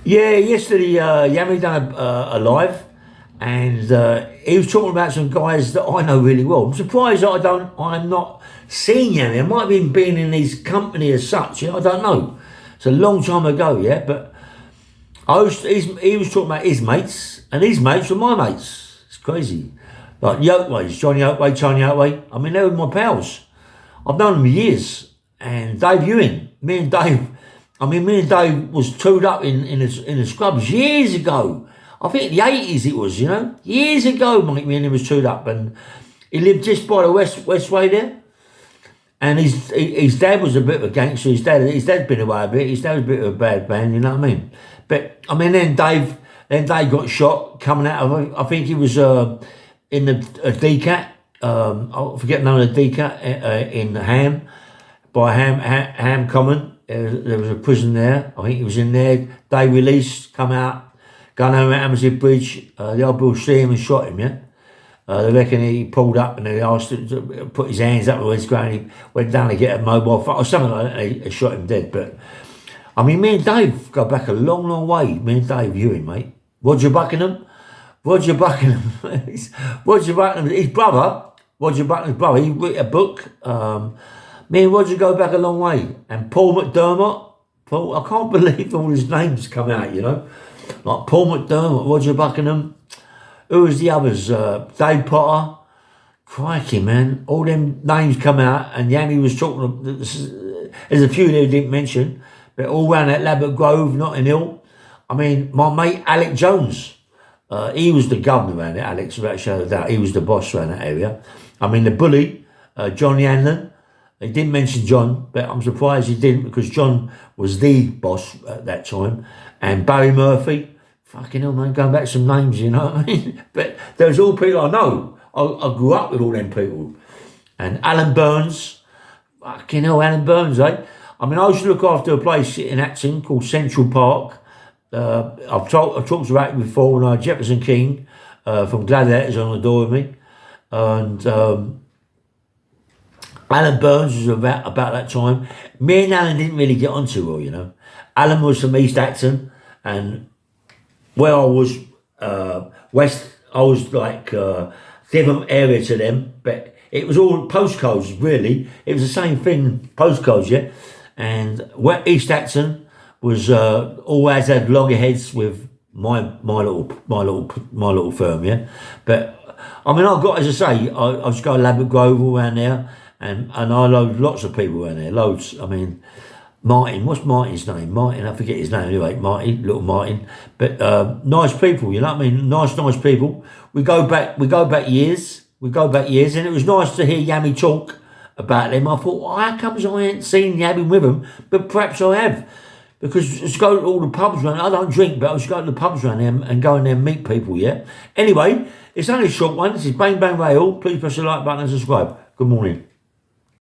Yeah, yesterday Yammy done a live, and he was talking about some guys that I know really well. I'm surprised that I'm not seeing Yammy. I might have even been in his company as such. I don't know. It's a long time ago, yeah. But he was talking about his mates, and his mates were my mates. It's crazy. Like Yokeways, Johnny Yokway, Tony Yokway. I mean, they were my pals. I've known them for years. And Dave Ewing, me and Dave was toured up in the scrubs years ago. I think the 80s it was, years ago. Me and him was toured up, and he lived just by the Westway there. And his dad was a bit of a gangster. His dad's been away a bit. His dad was a bit of a bad man, you know what I mean? But I mean, then Dave got shot coming out of. I think he was in a DCAT. I forget the name of the DCAT in Ham. By Ham Common. There was a prison there. I think he was in there. They released, come out, gone home at Hammersmith Bridge. The old boy see him and shot him, yeah? They reckon he pulled up and they asked him to put his hands up where he's going. He went down to get a mobile phone or something like that. They shot him dead. But, I mean, me and Dave go back a long, long way. Me and Dave Ewing, mate. Roger Buckingham. His brother, Roger Buckingham's brother, he wrote a book. Me and Roger go back a long way. And Paul McDermott, I can't believe all his names come out, Like Paul McDermott, Roger Buckingham. Who was the others? Dave Potter. Crikey, man. All them names come out. And Yammy was talking, there's a few there he didn't mention, but all around that Ladbroke Grove, Notting Hill. I mean, my mate Alec Jones, he was the governor around there, Alex, without a shadow of a doubt. He was the boss around that area. I mean, the bully, John Yanlon. He didn't mention John, but I'm surprised he didn't, because John was the boss at that time. And Barry Murphy, fucking hell, man, going back some names, you know what I mean? But there's all people I know. I grew up with all them people. And Alan Burns, fucking hell, Alan Burns, eh? I mean, I used to look after a place in Acton called Central Park. I've talked about it before, when I had Jefferson King from Gladiators on the door with me. And Alan Burns was about that time. Me and Alan didn't really get on too well, Alan was from East Acton, and where I was west, I was like different area to them, but it was all postcodes, really. It was the same thing, postcodes, yeah. And where East Acton was always had loggerheads with my little firm, yeah. But I mean, I got, as I say, I just go to Ladbroke Grove all around there. And I know lots of people around there, loads. I mean, Martin, what's Martin's name? Martin, I forget his name anyway, Martin, little Martin. But nice people, you know what I mean? Nice people. We go back years, and it was nice to hear Yammy talk about them. I thought, well, how comes I ain't seen Yammy with them? But perhaps I have. Because let's go to all the pubs around. I don't drink, but I just go to the pubs around there and go in there and meet people, yeah? Anyway, it's only a short one. This is Bang Bang Rail. Please press the like button and subscribe. Good morning.